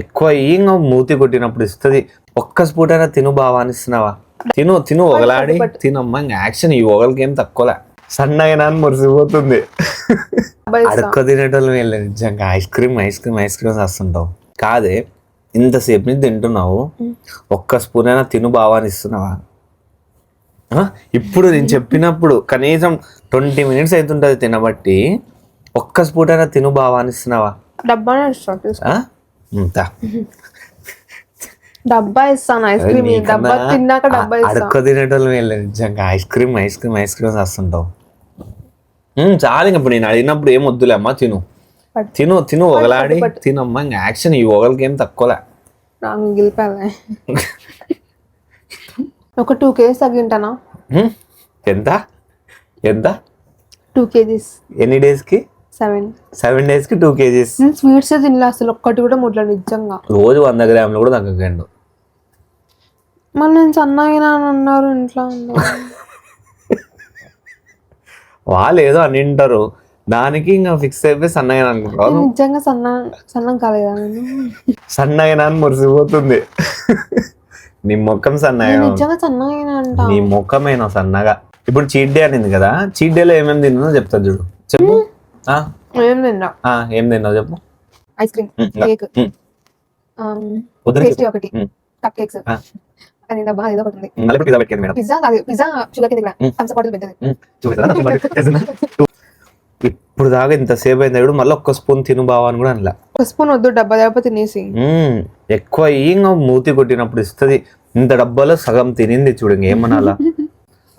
ఎక్కువ ఇంకా మూతి కొట్టినప్పుడు ఇస్తుంది. ఒక్క స్పూట్ అయినా తిను బావాని ఇస్తున్నావా? తిను తిను ఒకలాడి తినమ్మా. ఇంకా యాక్షన్ ఈ ఒకరికి ఏం తక్కువలే. సన్నగా మురిసిపోతుంది. అడుక్కో తినేటోళ్ళు వీళ్ళు నిజంగా. ఐస్ క్రీమ్ వస్తుంటావు కాదే. ఇంతసేపు నుంచి తింటున్నావు, ఒక్క స్పూన్ అయినా తిను బావాని ఇస్తున్నావా? ఇప్పుడు నేను చెప్పినప్పుడు కనీసం 20 minutes అవుతుంటది తినబట్టి, ఒక్క స్పూన్ అయినా తిను బావాని ఇస్తున్నావా? డబ్బా ఇస్తాను ఐస్ క్రీమ్. డబ్బా తిన్నాక డబ్బా ఇస్తాను. అడుక్కో తినేటోళ్ళు వీళ్ళు నిజంగా. ఐస్ క్రీమ్ వస్తుంటావు చాలు. ఇప్పుడు నేను అడిగినప్పుడు ఏం వద్దులే అమ్మా, తిను తిను తిను ఒకలాడి తినమ్మా. ఇంకా యాక్షన్ ఈ ఒకరికి ఏం తక్కువలే. మిగిలిపోలే. ఒక 2 kgs తగ్గింటానా? ఎంత ఎంత? 2 kgs. ఎన్ని డేస్కి? 7 daysకి 2 kgs. స్వీట్స్ తినలే అసలు, ఒక్కటి కూడా ముట్ల నిజంగా. రోజు 100 grams కూడా తగ్గకండు. మళ్ళీ నేను సన్నగా అన్నారు ఇంట్లో. వాళ్ళు ఏదో అని వింటారు, దానికి ఇంకా ఫిక్స్ అయిపోయి సన్నగా అనుకుంటారు. నిజంగా సన్నం కాలేదా? సన్నగా మురిసిపోతుంది. నీ ముఖం సన్నగా, నిజంగా సన్నగా అంట. నీ ముఖమేనా సన్నగా. ఇప్పుడు చీట్ డే అనింది కదా, చీట్ డేలో ఏమేమి తిన్నా చెప్తా చూడు. చెప్పు. ఏం తిన్నావు చెప్పు. ఐస్ క్రీమ్, కేక్, ఒకటి కప్ కేక్స్, అది డబ్బా ఏదో ఒకటి ఉంది. Pizza sugar cake Thums Up bottle పెట్టింది. ఇప్పుడు దాకా ఇంతసేపు అయింది చూడు, మళ్ళీ ఒక్క స్పూన్ తిను బావా అని కూడా అనలా. ఒక స్పూన్ వద్దు, డబ్బా డబ్బా తినేసి. ఎక్కువ ఇంకా మూతి కొట్టినప్పుడు ఇస్తుంది. ఇంత డబ్బాలో సగం తినింది చూడు, ఇంకేమనాలా?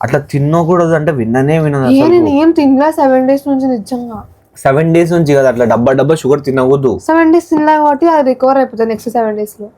అట్లా తినకూడదు అంటే విన్ననే వినదు. నేను ఏం తినలే 7 days నుంచి నిజంగా. 7 days నుంచి కదా, అట్లా డబ్బా షుగర్ తినకూడదు. 7 days తినలే కాబట్టి అది రికవర్ అయిపోతుంది నెక్స్ట్ 7 days లో.